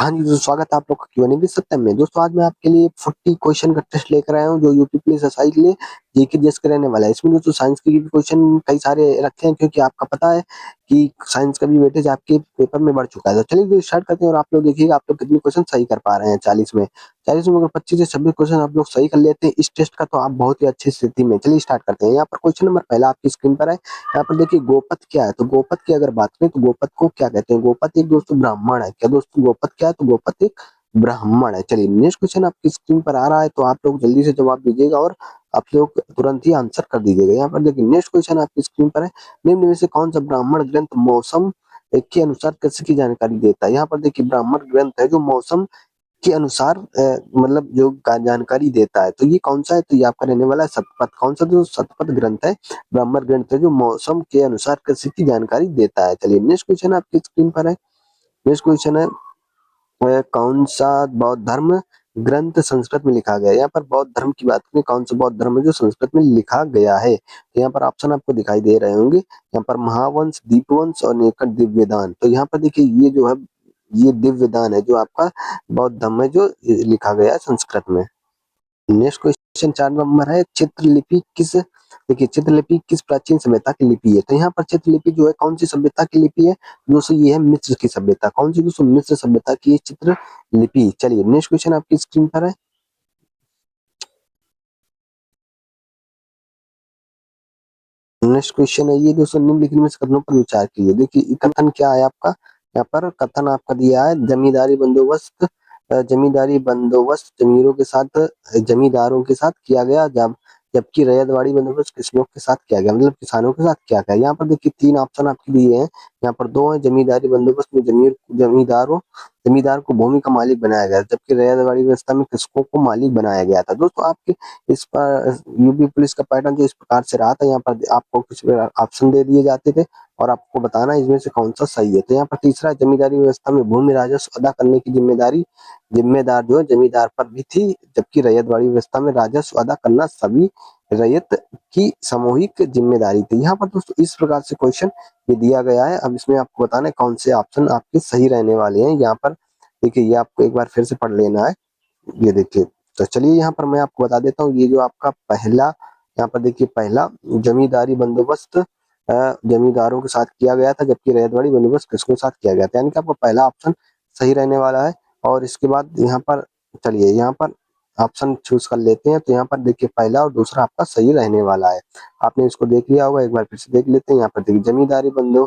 हाँ जी, तो स्वागत है आप लोग का क्यूएनए विद सत्यम में। दोस्तों आज मैं आपके लिए 40 क्वेश्चन का टेस्ट लेकर आया हूँ जो यूपी पुलिस एसआई के लिए जीके जीएस का रहने वाला है। इसमें दोस्तों साइंस के भी क्वेश्चन कई सारे रखे हैं क्योंकि आपका पता है कि साइंस का भी वेटेज आपके पेपर में बढ़ चुका है। तो चलिए तो स्टार्ट करते हैं और आप लोग देखिएगा आप लोग कितने क्वेश्चन सही कर पा रहे हैं 40 में। 40 में अगर 25 से 26 क्वेश्चन आप लोग सही कर लेते हैं इस टेस्ट का तो आप बहुत ही अच्छी स्थिति में। चलिए स्टार्ट करते हैं। यहाँ पर क्वेश्चन नंबर पहला आपकी स्क्रीन पर है। यहाँ पर देखिए गोपत क्या है? तो गोपत की अगर बात करें तो गोपत को क्या कहते हैं? गोपत एक दोस्तों ब्राह्मण है। क्या दोस्तों गोपत क्या है? तो गोपत एक ब्राह्मण है। चलिए नेक्स्ट क्वेश्चन आपकी स्क्रीन पर आ रहा है तो आप लोग जल्दी से जवाब दीजिएगा और आप लोग तुरंत ही आंसर कर दीजिएगा। यहाँ पर देखिए नेक्स्ट क्वेश्चन आपकी स्क्रीन पर है। निम्न में से कौन सा ब्राह्मण ग्रंथ मौसम के अनुसार कृषि की जानकारी देता है? यहाँ पर देखिए ब्राह्मण ग्रंथ है जो मौसम के अनुसार मतलब जो जानकारी देता है। तो ये कौन सा है? तो ये आपका रहने वाला है शतपथ। कौन सा? जो शतपथ ग्रंथ है, ब्राह्मण ग्रंथ है जो मौसम के अनुसार कृषि की जानकारी देता है। चलिए नेक्स्ट क्वेश्चन आपकी स्क्रीन पर है। नेक्स्ट क्वेश्चन है कौन सा बौद्ध धर्म ग्रंथ संस्कृत में लिखा गया है? यहाँ पर बौद्ध धर्म की बात करें कौन सा बौद्ध धर्म है जो संस्कृत में लिखा गया है? तो यहाँ पर ऑप्शन आपको दिखाई दे रहे होंगे। यहाँ पर महावंश, दीपवंश और निकट दिव्यदान। तो यहाँ पर देखिए ये जो है ये दिव्यदान है जो आपका बौद्ध धर्म है जो लिखा गया है संस्कृत में। नेक्स्ट क्वेश्चन 4 नंबर है। चित्रलिपि किस देखिए चित्रलिपि किस प्राचीन सभ्यता की लिपि है? तो यहाँ पर चित्रलिपि जो है कौन सी सभ्यता की लिपि है? दोस्तों ये है मिस्र की सभ्यता। कौन सी? दोस्तों मिस्र सभ्यता की चित्रलिपि। चलिए नेक्स्ट क्वेश्चन आपकी स्क्रीन पर है। नेक्स्ट क्वेश्चन है ये दोस्तों निम्नलिखित में से कथनों पर विचार कीजिए। देखिए कथन क्या है आपका? यहाँ पर कथन आपका दिया है जमींदारी बंदोबस्त जमीरों के साथ जमींदारों के साथ किया गया जबकि रैयतवाड़ी बंदोबस्त किसानों के साथ किया गया। मतलब किसानों के साथ क्या गया? यहाँ पर देखिए 3 ऑप्शन आपके दिए हैं। यहाँ पर 2 है। जमींदारी बंदोबस्त में जमींदार को भूमि का मालिक बनाया गया जबकि रैयतवाड़ी व्यवस्था में कृषकों को मालिक बनाया गया था। दोस्तों आपके इस पर यूपी पुलिस का पैटर्न जो इस प्रकार से रहा था। यहाँ पर आपको कुछ ऑप्शन दे दिए जाते थे और आपको बताना इसमें से कौन सा सही है। तो यहाँ पर तीसरा जमींदारी व्यवस्था में भूमि राजस्व अदा करने की जिम्मेदार जो है जमींदार पर भी थी जबकि रैयतवाड़ी व्यवस्था में राजस्व अदा करना सभी रैयत की सामूहिक जिम्मेदारी थी। यहाँ पर दोस्तों इस प्रकार से क्वेश्चन ये दिया गया है। अब इसमें आपको बताना है कौन से ऑप्शन आपके सही रहने वाले हैं। यहाँ पर देखिए ये आपको एक बार फिर से पढ़ लेना है। ये देखिए तो चलिए यहाँ पर मैं आपको बता देता हूँ। ये जो आपका पहला यहाँ पर देखिए पहला जमींदारी बंदोबस्त जमींदारों के साथ किया गया था जबकि रैयतवाड़ी बंदोबस्त किसके साथ किया गया था? यानी कि आपका पहला ऑप्शन सही रहने वाला है। और इसके बाद यहाँ पर चलिए यहाँ पर ऑप्शन चूज कर लेते हैं। तो यहाँ पर देखिए पहला और दूसरा आपका सही रहने वाला है। आपने इसको देख लिया होगा, एक बार फिर से देख लेते हैं। यहाँ पर देखिए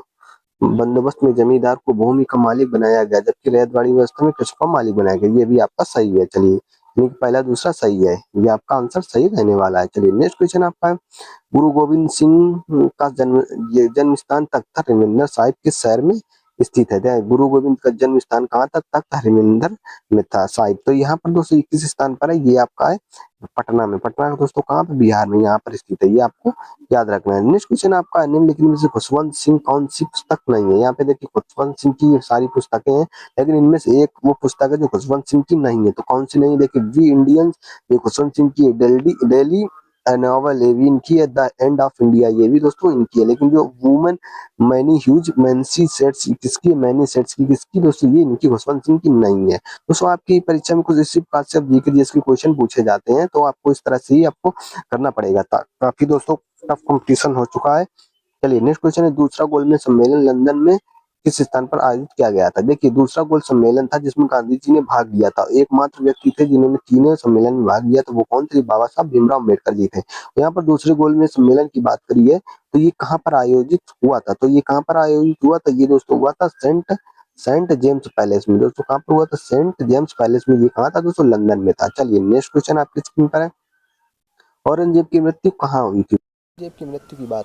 बंदोबस्त में जमींदार को भूमि का मालिक बनाया गया जबकि रैयतवाड़ी व्यवस्था में कृषक को मालिक बनाया गया। ये भी आपका सही है। चलिए यानी कि पहला दूसरा सही है। ये आपका आंसर सही रहने वाला है। चलिए नेक्स्ट क्वेश्चन आपका है। गुरु गोविंद सिंह का जन्म स्थान तख्त हरिमंदिर साहिब किस शहर में स्थित है? गुरु गोविंद का जन्म स्थान कहाँ था? तख्त हरिमंदिर में था साहिब। तो यहाँ पर दोस्तों किस स्थान पर है? ये आपका है पटना में। पटना का दोस्तों कहाँ पर? बिहार में यहाँ पर स्थित है। ये आपको याद रखना है। नेक्स्ट क्वेश्चन आपका निम्नलिखित में से खुशवंत सिंह कौन सी पुस्तक नहीं है? यहाँ पे देखिए खुशवंत सिंह की सारी पुस्तकें हैं लेकिन इनमें से एक वो पुस्तक है जो खुशवंत सिंह की नहीं है। तो कौन सी नहीं है? देखिए वी इंडियंस ये खुशवंत सिंह की डेली नॉवल है। इनकी है द एंड ऑफ इंडिया। ये भी दोस्तों इनकी है। लेकिन जो वुमेन मैनी ह्यूज मैंसी सेट्स किसकी? मैनी सेट्स की किसकी? दोस्तों ये इनकी खुशवंत सिंह की नहीं है। दोस्तों आपकी परीक्षा में कुछ इसी प्रकार से जीके जीएस के क्वेश्चन पूछे जाते हैं तो आपको इस तरह से ही आपको करना पड़ेगा। काफी दोस्तों टफ कंपटीशन हो चुका है। चलिए नेक्स्ट क्वेश्चन है। दूसरा गोलमेज सम्मेलन लंदन में किस स्थान पर आयोजित किया गया था? देखिए दूसरा गोल सम्मेलन था जिसमें गांधी जी ने भाग लिया था। एकमात्र व्यक्ति थे जिन्होंने तीनों सम्मेलन में भाग लिया। तो वो कौन थे? बाबा साहब भीमराव अम्बेडकर जी थे। तो यहाँ पर दूसरे गोल में सम्मेलन की बात करिए तो ये कहाँ पर आयोजित हुआ था? तो ये कहाँ पर आयोजित हुआ था? ये दोस्तों हुआ था सेंट सेंट जेम्स पैलेस में। दोस्तों कहाँ पर हुआ था? सेंट जेम्स पैलेस में। ये कहाँ था दोस्तों? लंदन में था। चलिए नेक्स्ट क्वेश्चन आपकी स्क्रीन पर है। औरंगजेब की मृत्यु कहाँ हुई थी? औरंगजेब की मृत्यु की बात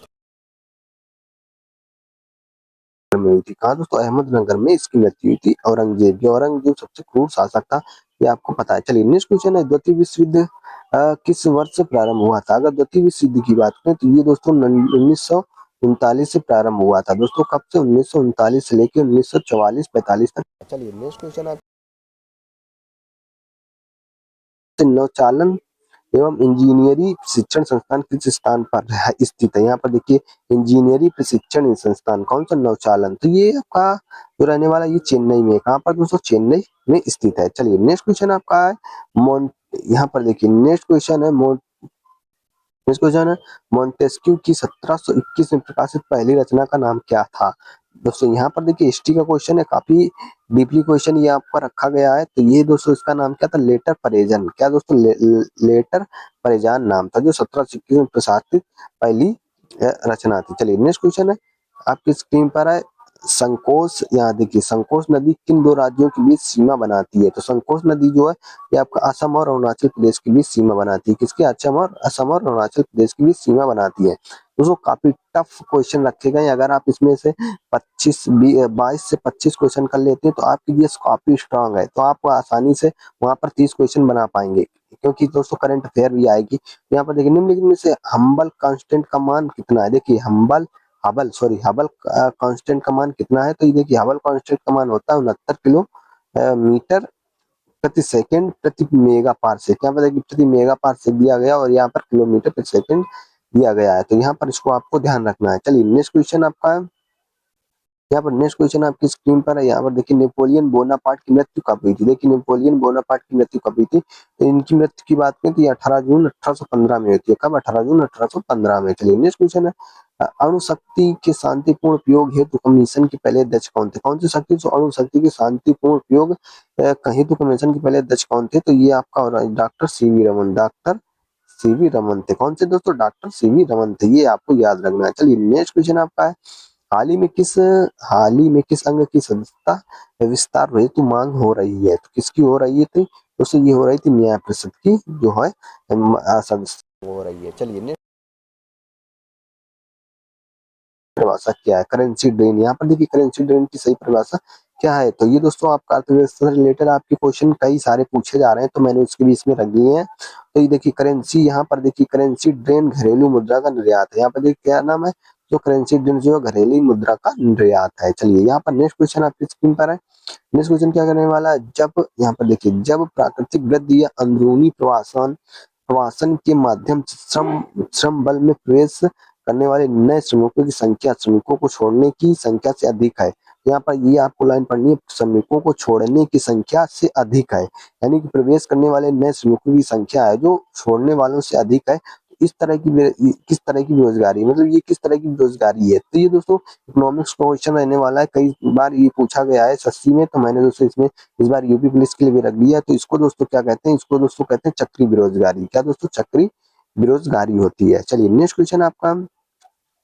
में हुई थी। कहाँ दोस्तों? अहमदनगर में इसकी मृत्यु हुई थी औरंगजेब की। औरंगजेब सबसे क्रूर शासक था ये आपको पता है। चलिए नेक्स्ट क्वेश्चन है। द्वितीय विश्व युद्ध किस वर्ष से प्रारंभ हुआ था? अगर द्वितीय विश्व युद्ध की बात करें तो ये दोस्तों 1939 से प्रारंभ हुआ था। दोस्तों कब से? 1939 से लेकर 1944-45 तक। चलिए नेक्स्ट क्वेश्चन आप नौचालन एवं इंजीनियरी प्रशिक्षण संस्थान किस स्थान पर स्थित है? यहाँ पर देखिए इंजीनियरी प्रशिक्षण संस्थान कौन सा? नौचालन। तो ये आपका जो रहने वाला ये चेन्नई में, कहाँ पर दोस्तों? चेन्नई में स्थित है। चलिए नेक्स्ट क्वेश्चन आपका है मोन यहाँ पर देखिए नेक्स्ट क्वेश्चन है नेक्स्ट क्वेश्चन है मोंटेस्क्यू की 1721 में प्रकाशित पहली रचना का नाम क्या था? दोस्तों यहाँ पर देखिए हिस्ट्री का क्वेश्चन है, काफी डीपली क्वेश्चन ये आपका रखा गया है। तो ये दोस्तों इसका नाम क्या था? लेटर परेजन। क्या दोस्तों? लेटर परेजान नाम था, जो 1721 में प्रकाशित पहली रचना थी। चलिए नेक्स्ट क्वेश्चन है आपकी स्क्रीन पर है संकोच। यहाँ देखिए संकोच नदी किन दो राज्यों के बीच सीमा बनाती है? तो संकोच नदी जो है ये आपका असम और अरुणाचल प्रदेश के बीच सीमा बनाती है। किसके? असम और अरुणाचल प्रदेश के बीच सीमा बनाती है। दोस्तों काफी टफ क्वेश्चन रखे गए, अगर आप इसमें से 22 से 25 क्वेश्चन कर लेते हैं तो आपकी ये काफी स्ट्रांग है, तो आप आसानी से वहां पर 30 क्वेश्चन बना पाएंगे, क्योंकि दोस्तों करंट अफेयर भी आएगी। यहाँ पर देखिए निम्नलिखित में से हम्बल कांस्टेंट का मान कितना है? देखिए हबल कांस्टेंट का मान कितना है? तो ये देखिए हबल कांस्टेंट का मान होता है 69 किलो मीटर प्रति सेकंड प्रति मेगा पारसेक। यहाँ पर देखिए प्रति मेगा पारसेक दिया गया और यहाँ पर किलोमीटर प्रति सेकंड दिया गया है, तो यहाँ पर इसको आपको ध्यान रखना है। चलिए नेक्स्ट क्वेश्चन आपका है यहाँ पर नेक्स्ट क्वेश्चन आपकी स्क्रीन पर है। यहाँ पर देखिए नेपोलियन बोनापार्ट की मृत्यु कब हुई थी? देखिए नेपोलियन बोनापार्ट की मृत्यु कब हुई थी? तो इनकी मृत्यु की बात करें तो ये 18 जून 1815 में हुई थी। कब? 18 जून 1815 में। चलिए नेक्स्ट क्वेश्चन है अणुशक्ति के शांतिपूर्ण उपयोग हेतु कमीशन के पहले अध्यक्ष कौन थे? कौन सी शक्ति? तो अणुशक्ति के शांतिपूर्ण उपयोग हेतु कमीशन के पहले अध्यक्ष कौन थे? तो ये आपका doctor CV Raman. Doctor CV Raman थे। कौन से दोस्तों? डॉक्टर सीवी रमन थे, ये आपको याद रखना है। चलिए नेक्स्ट क्वेश्चन आपका है हाल ही में किस अंग की सदस्यता विस्तार हेतु मांग हो रही है? तो किसकी हो रही थी दोस्तों? ये हो रही थी न्याय परिषद की जो है सदस्य हो रही है। चलिए परिभाषा क्या है? Currency drain. यहाँ पर देखिए करेंसी ड्रेन की सही परिभाषा क्या है? तो ये दोस्तों आपका अर्थव्यवस्था से रिलेटेड आपके क्वेश्चन कई सारे पूछे जा रहे हैं, तो मैंने उसके बीच में रख दिए हैं। तो ये देखिए करेंसी, यहाँ पर देखिए करेंसी ड्रेन घरेलू मुद्रा का निर्यात है। यहाँ पर देखिए क्या नाम है? जो करेंसी ड्रेन जो है घरेलू मुद्रा का निर्यात है। चलिए यहाँ पर नेक्स्ट क्वेश्चन आपकी स्क्रीन पर है। नेक्स्ट क्वेश्चन क्या करने वाला है? जब यहाँ पर देखिए जब प्राकृतिक वृद्धि या अंदरूनी प्रवासन के माध्यम से श्रम बल में प्रवेश करने वाले नए श्रमिकों की संख्या श्रमिकों को छोड़ने की संख्या से अधिक है। यहाँ पर ये आपको लाइन पढ़नी है, श्रमिकों को छोड़ने की संख्या से अधिक है, यानी कि प्रवेश करने वाले नए श्रमिकों की संख्या है जो छोड़ने वालों से अधिक है। इस तरह की किस तरह की बेरोजगारी, मतलब ये किस तरह की बेरोजगारी है? तो ये दोस्तों इकोनॉमिक्स क्वेश्चन रहने वाला है, कई बार ये पूछा गया है एसएससी में, तो मैंने दोस्तों इसमें इस बार यूपी पुलिस के लिए भी रख दिया। तो इसको दोस्तों क्या कहते हैं? इसको दोस्तों कहते हैं चक्री बेरोजगारी। क्या दोस्तों? चक्री बेरोजगारी होती है। चलिए नेक्स्ट क्वेश्चन आपका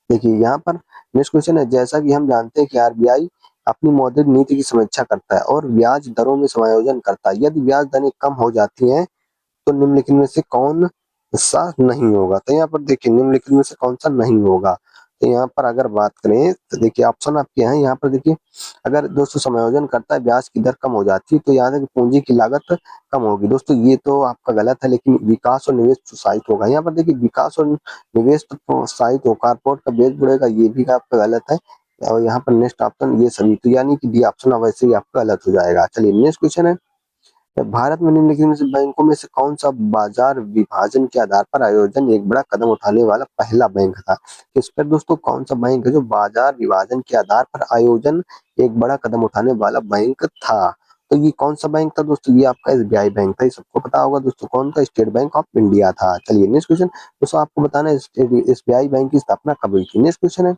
देखिए यहाँ पर नेक्स्ट क्वेश्चन है जैसा कि हम जानते हैं कि आरबीआई अपनी मौद्रिक नीति की समीक्षा करता है और ब्याज दरों में समायोजन करता है। यदि ब्याज दरें कम हो जाती हैं तो निम्नलिखित में से कौन सा नहीं होगा? तो यहाँ पर देखिए निम्नलिखित में से कौन सा नहीं होगा? तो यहाँ पर अगर बात करें तो देखिए ऑप्शन आपके हैं। यहाँ पर देखिए अगर दोस्तों समायोजन करता है, ब्याज की दर कम हो जाती है, तो याद है कि पूंजी की लागत कम होगी। दोस्तों ये तो आपका गलत है, लेकिन विकास और निवेश प्रोत्साहित होगा। यहाँ पर देखिए विकास और निवेश तो प्रोत्साहित हो, कारपोरेट का बेच बढ़ेगा, ये भी आपका गलत है। और यहाँ पर नेक्स्ट ऑप्शन ये सभी, तो यानी कि डी ऑप्शन वैसे ही आपका गलत हो जाएगा। चलिए नेक्स्ट क्वेश्चन है भारत में निम्नलिखित में से बैंकों में से कौन सा बाजार विभाजन के आधार पर आयोजन एक बड़ा कदम उठाने वाला पहला बैंक था? इस पर दोस्तों कौन सा बैंक है जो बाजार विभाजन के आधार पर आयोजन एक बड़ा कदम उठाने वाला बैंक था? तो ये कौन सा बैंक था दोस्तों? ये आपका एसबीआई बैंक था, ये सबको पता होगा दोस्तों। कौन था? स्टेट बैंक ऑफ इंडिया था। चलिए नेक्स्ट क्वेश्चन दोस्तों आपको बताना है एसबीआई बैंक की स्थापना कब हुई थी? नेक्स्ट क्वेश्चन है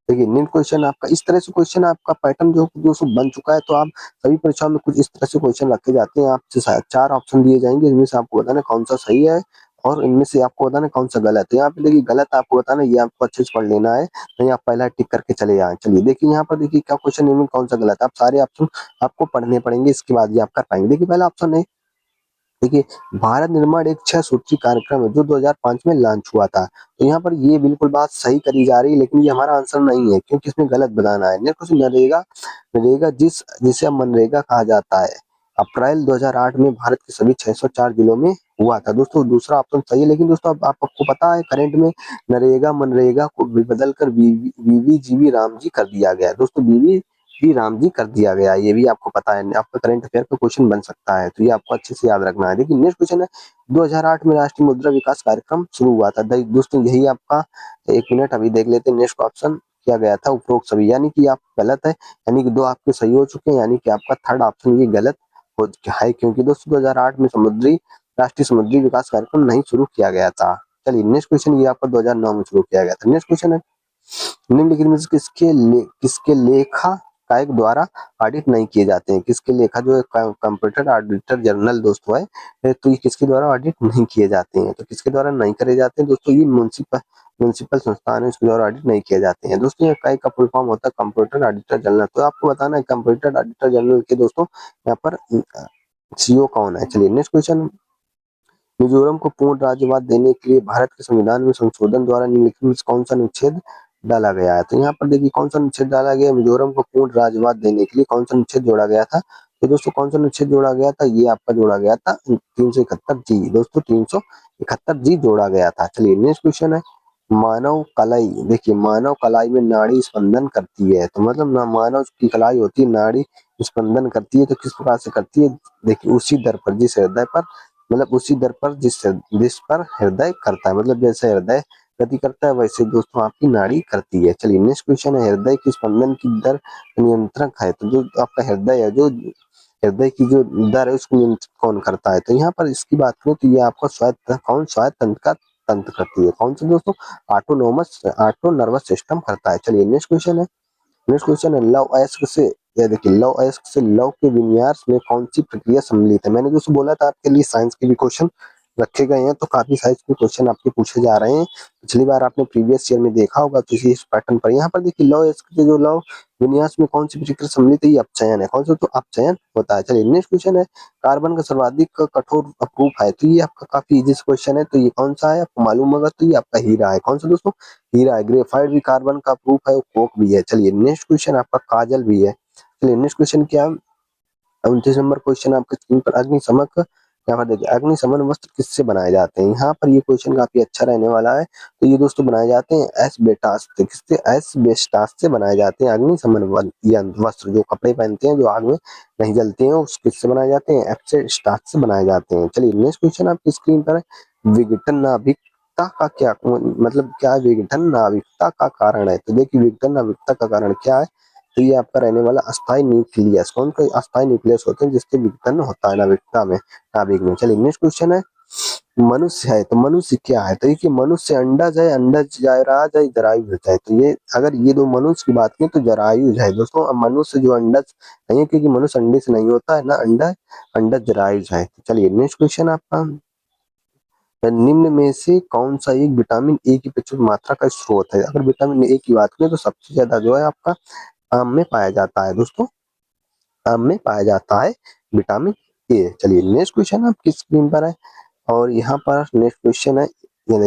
देखिए नेक्स्ट क्वेश्चन आपका इस तरह से क्वेश्चन आपका पैटर्न जो दोस्तों बन चुका है, तो आप सभी परीक्षाओं में कुछ इस तरह से क्वेश्चन रखे जाते हैं। आपसे शायद 4 ऑप्शन दिए जाएंगे, इनमें से आपको बताना कौन सा सही है और इनमें से आपको बताना कौन सा गलत है। यहाँ पे देखिए गलत आपको बताना, ये आपको अच्छे से पढ़ लेना है, नहीं आप पहला टिक करके चले जाएं। चलिए देखिए यहाँ पर देखिए क्या क्वेश्चन इनमें कौन सा गलत है, आप सारे ऑप्शन आपको पढ़ने पड़ेंगे, इसके बाद ये आप कर पाएंगे। देखिए पहला ऑप्शन है देखिए भारत निर्माण एक 6 सूत्री कार्यक्रम है जो 2005 में लॉन्च हुआ था। तो यहाँ पर ये बिल्कुल बात सही करी जा रही है, लेकिन ये हमारा आंसर नहीं है क्योंकि इसमें गलत बताना है। नेक्स्ट क्वेश्चन नरेगा नरेगा जिसे अब मनरेगा कहा जाता है, अप्रैल 2008 में भारत के सभी 604 जिलों में हुआ था। दोस्तों दूसरा ऑप्शन सही है, लेकिन दोस्तों अब आपको पता है करंट में नरेगा मनरेगा को बदल कर वीवीजीवी रामजी कर दिया गया है। दोस्तों श्री राम जी कर दिया गया। ये भी आपको पता है, आपका करंट अफेयर का क्वेश्चन बन सकता है, तो ये आपको अच्छे से याद रखना है। देखिए नेक्स्ट क्वेश्चन है, 2008 में राष्ट्रीय मुद्रा विकास कार्यक्रम शुरू हुआ था। दोस्तों यही आपका, एक मिनट अभी देख लेते हैं। नेक्स्ट ऑप्शन किया गया था उपरोक्त सभी, यानी कि आप गलत है, यानी कि दो आपके सही हो चुके हैं, यानी कि आपका थर्ड ऑप्शन ये गलत है, क्योंकि दोस्तों 2008 में राष्ट्रीय समुद्री विकास कार्यक्रम नहीं शुरू किया गया था। चलिए नेक्स्ट क्वेश्चन, ये आपका 2009 में शुरू किया गया था। नेक्स्ट क्वेश्चन है, निम्नलिखित में से किसके लेखा कायक द्वारा ऑडिट नहीं किए जाते हैं। किसके लेखा जो है कंप्यूटर ऑडिटर जनरल दोस्तों है, तो ये किसके द्वारा ऑडिट नहीं किए जाते हैं, तो किसके द्वारा नहीं करे जाते हैं दोस्तों, ये म्युनिसिपल संस्थान है, उसके द्वारा ऑडिट नहीं किए जाते हैं। दोस्तों ये कायक का फुल फॉर्म होता है कंप्यूटर ऑडिटर जनरल। तो आपको बताना है कंप्यूटर ऑडिटर जनरल के दोस्तों यहाँ पर सीईओ कौन है। चलिए नेक्स्ट क्वेश्चन, मिजोरम को पूर्ण राज्यवाद देने के लिए भारत के संविधान में संशोधन द्वारा निम्नलिखित में कौन सा अनुच्छेद डाला गया है। तो यहाँ पर देखिए कौन सा अनुच्छेद डाला गया, मिजोरम को पूर्ण राज्यवाद देने के लिए कौन सा अनुच्छेद जोड़ा गया था। तो दोस्तों कौन सा अनुच्छेद जोड़ा गया था, ये आपका जोड़ा गया था 371 जी। दोस्तों 371 जी जोड़ा गया था। चलिए नेक्स्ट क्वेश्चन है, मानव कलाई, देखिए मानव कलाई में नाड़ी स्पंदन करती है, तो मतलब ना मानव की कलाई होती है, नाड़ी स्पंदन करती है, तो किस प्रकार से करती है, देखिए उसी दर पर, जिस हृदय पर, मतलब उसी दर पर जिस पर हृदय करता है, मतलब जैसे हृदय गति करता है वैसे दोस्तों आपकी नाड़ी करती है। चलिए नेक्स्ट क्वेश्चन है, हृदय की स्पंदन की दर नियंत्रक है, तो जो आपका हृदय है, जो हृदय की जो दर है उसको नियंत्रित कौन करता है। तो यहाँ पर इसकी बात करें तो ये आपका स्वायत्त तंत्र का तंत्र करती है। कौन सा दोस्तों, ऑटो नर्वस सिस्टम करता है। चलिए नेक्स्ट क्वेश्चन है, नेक्स्ट क्वेश्चन है, लव अयस्क से, ये देखिए लव अयस्क से लव के विन्यास में कौन सी प्रक्रिया सम्मिलित है। मैंने दोस्तों बोला था आपके लिए साइंस के भी क्वेश्चन रखे गए हैं, तो काफी साइंस के क्वेश्चन आपके पूछे जा रहे हैं। पिछली बार आपने प्रीवियस ईयर में देखा होगा, तो इसी पैटर्न पर यहाँ पर देखिए लव अयस्क से जो लव विन्यास में कौन सी प्रक्रिया सम्मिलित है, ये अपचयन है। कौन सा, तो अपचयन होता है। चलिए नेक्स्ट क्वेश्चन है, कार्बन का सर्वाधिक कठोर अपरूप है, तो ये आपका काफी इजी क्वेश्चन है, तो ये कौन सा है आपको मालूम होगा, तो ये आपका हीरा है। कौन सा दोस्तों, हीरा है। ग्रेफाइट भी कार्बन का प्रूफ है, कोक भी है। चलिए नेक्स्ट क्वेश्चन आपका काजल भी है। चलिए नेक्स्ट क्वेश्चन क्या, 29 नंबर क्वेश्चन आपके स्क्रीन पर, अग्निशमक, यहाँ पर देखिए अग्निशमन वस्त्र किससे बनाए जाते हैं। यहाँ पर ये क्वेश्चन काफी अच्छा रहने वाला है, तो ये दोस्तों बनाए जाते हैं एस्बेस्टास से। किससे, एस्बेस्टास से बनाए जाते हैं अग्निशमन वस्त्र, जो कपड़े पहनते हैं जो आग में नहीं जलते हैं, उस किससे बनाए जाते हैं, एस्बेस्टास से बनाए जाते हैं। चलिए नेक्स्ट क्वेश्चन आपकी स्क्रीन पर है, विघटन नाभिकता का क्या मतलब क्या है, विघटन नाभिकता का कारण है। तो देखिए विघटन नाभिकता का कारण क्या है, तो ये आपका रहने वाला अस्थाई न्यूक्लियस। कौन सा अस्थाई न्यूक्लियस होते हैं जिससे विघटन होता है नाभिकता में, नाभिक में। चलिए नेक्स्ट क्वेश्चन है, मनुष्य है, तो मनुष्य क्या है, तो देखिए मनुष्य अंडज है, अंडज जयराज है, जरायुज है। तो ये अगर ये दो मनुष्य की बात करें तो जरायुज है दोस्तों, मनुष्य जो अंडज नहीं है, क्योंकि मनुष्य अंडे से नहीं होता है ना, अंडा अंडज जरायुज है। चलिए नेक्स्ट क्वेश्चन आपका, निम्न में से कौन सा एक विटामिन ए की प्रचुर मात्रा का स्रोत है। अगर विटामिन ए की बात करें तो सबसे ज्यादा जो है आपका आम में पाया जाता है दोस्तों, आम में पाया जाता है विटामिन ए। चलिए नेक्स्ट क्वेश्चन आपकी स्क्रीन पर है, और यहाँ पर नेक्स्ट क्वेश्चन है, ये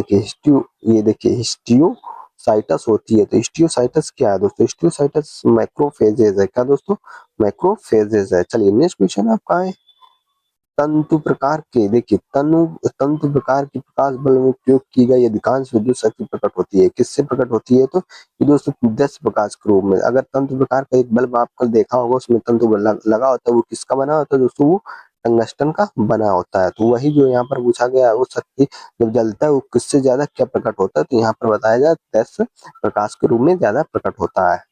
देखिए हिस्टियोसाइटस होती है, तो हिस्टियोसाइटस क्या है दोस्तों, हिस्टियोसाइटस मैक्रोफेजेज है। क्या दोस्तों, मैक्रोफेजेज है। चलिए नेक्स्ट क्वेश्चन आपका है, तंतु प्रकार के, देखिए तंतु प्रकार की प्रकाश बल में प्रयोग की गई अधिकांश विद्युत शक्ति प्रकट होती है। किससे प्रकट होती है, तो ये दोस्तों 10 प्रकाश के रूप में। अगर तंतु प्रकार का एक बल्ब आपको देखा होगा, उसमें तंतु लगा होता है, वो किसका बना होता है दोस्तों, वो टंगस्टन का बना होता है। तो वही जो यहाँ पर पूछा गया है, वो शक्ति जब जलता है वो किससे ज्यादा क्या प्रकट होता है, तो यहाँ पर बताया जाए 10 प्रकाश के रूप में ज्यादा प्रकट होता है।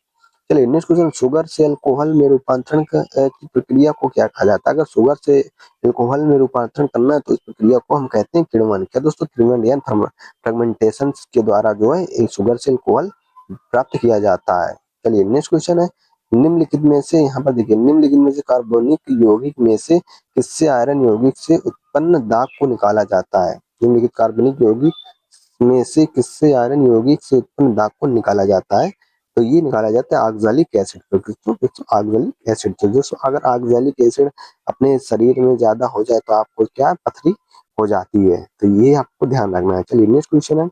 चलिए नेक्स्ट क्वेश्चन, शुगर से अल्कोहल में रूपांतरण की प्रक्रिया को क्या कहा जाता है। अगर शुगर से अल्कोहल में रूपांतरण करना है तो इस प्रक्रिया को हम कहते हैं किण्वन। क्या दोस्तों, किण्वन या फ्रेगमेंटेशन के द्वारा जो है शुगर से अल्कोहल प्राप्त किया जाता है। चलिए नेक्स्ट क्वेश्चन है, निम्नलिखित में से, यहाँ पर देखिए निम्नलिखित में से कार्बनिक यौगिक में से किससे आयरन यौगिक से उत्पन्न दाग को निकाला जाता है। निम्नलिखित कार्बनिक यौगिक में से किससे आयरन यौगिक से उत्पन्न दाग को निकाला जाता है, तो ये निकाला जाता है ऑक्सैलिक एसिड। ऑक्सैलिक एसिड से, दोस्तों अगर ऑक्सैलिक एसिड अपने शरीर में ज्यादा हो जाए तो आपको क्या पथरी हो जाती है, तो ये आपको ध्यान रखना है। चलिए नेक्स्ट क्वेश्चन है,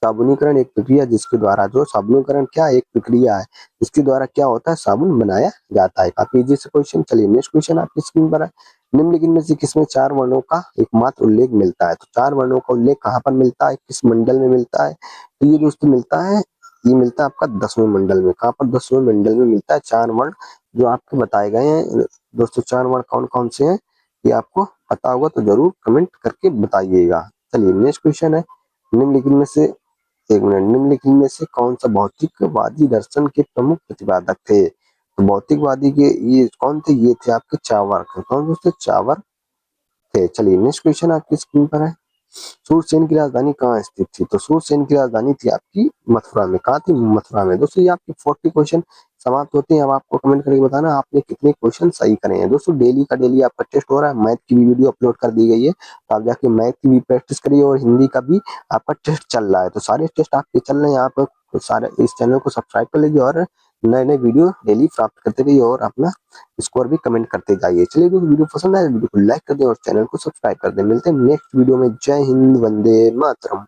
साबुनीकरण एक प्रक्रिया जिसके द्वारा, जो साबुनीकरण क्या एक प्रक्रिया है जिसके द्वारा क्या होता है, साबुन बनाया जाता है। काफी इजी से क्वेश्चन। चलिए नेक्स्ट क्वेश्चन आपकी स्क्रीन पर है, निम्नलिखित में से किसमें 4 वर्णों का एकमात्र उल्लेख मिलता है। तो 4 वर्णों का उल्लेख कहाँ पर मिलता है, किस मंडल में मिलता है, तो ये दोस्तों मिलता है ये मिलता है आपका 10वें मंडल में। कहाँ पर? 10वें मंडल में मिलता है। 4 वर्ण जो आपको बताए गए हैं दोस्तों, 4 वर्ण कौन-कौन से हैं ये आपको पता होगा तो जरूर कमेंट करके बताइएगा। चलिए नेक्स्ट क्वेश्चन है, निम्नलिखित में से एक मिनट, निम्नलिखित में से कौन सा भौतिकवादी दर्शन के प्रमुख प्रतिपादक थे? तो भौतिकवादी के ये कौन थे? ये थे आपके चार्वाक। कौन दोस्तों? चार्वाक थे। चलिए नेक्स्ट क्वेश्चन आपकी स्क्रीन पर है, सूरसेन की राजधानी कहाँ स्थित थी? तो सूरसेन की राजधानी थी आपकी मथुरा में। कहाँ थी? मथुरा में। दोस्तों ये आपके 40 क्वेश्चन समाप्त होते हैं। अब आपको कमेंट करके बताना आपने कितने क्वेश्चन सही करे हैं। दोस्तों डेली का डेली आपका टेस्ट हो रहा है, मैथ की भी वीडियो अपलोड कर दी गई है, तो आप जाके मैथ की भी प्रैक्टिस करिए और हिंदी का भी आपका टेस्ट चल रहा है। तो सारे टेस्ट आपके चल रहे हैं, आप सारे इस चैनल को सब्सक्राइब कर लीजिए और नए नए वीडियो डेली प्राप्त करते रहिए और अपना स्कोर भी कमेंट करते जाइए। चलिए दोस्तों वीडियो पसंद आए वीडियो को लाइक कर दें और चैनल को सब्सक्राइब कर दें। मिलते हैं नेक्स्ट वीडियो में। जय हिंद, वंदे मातरम।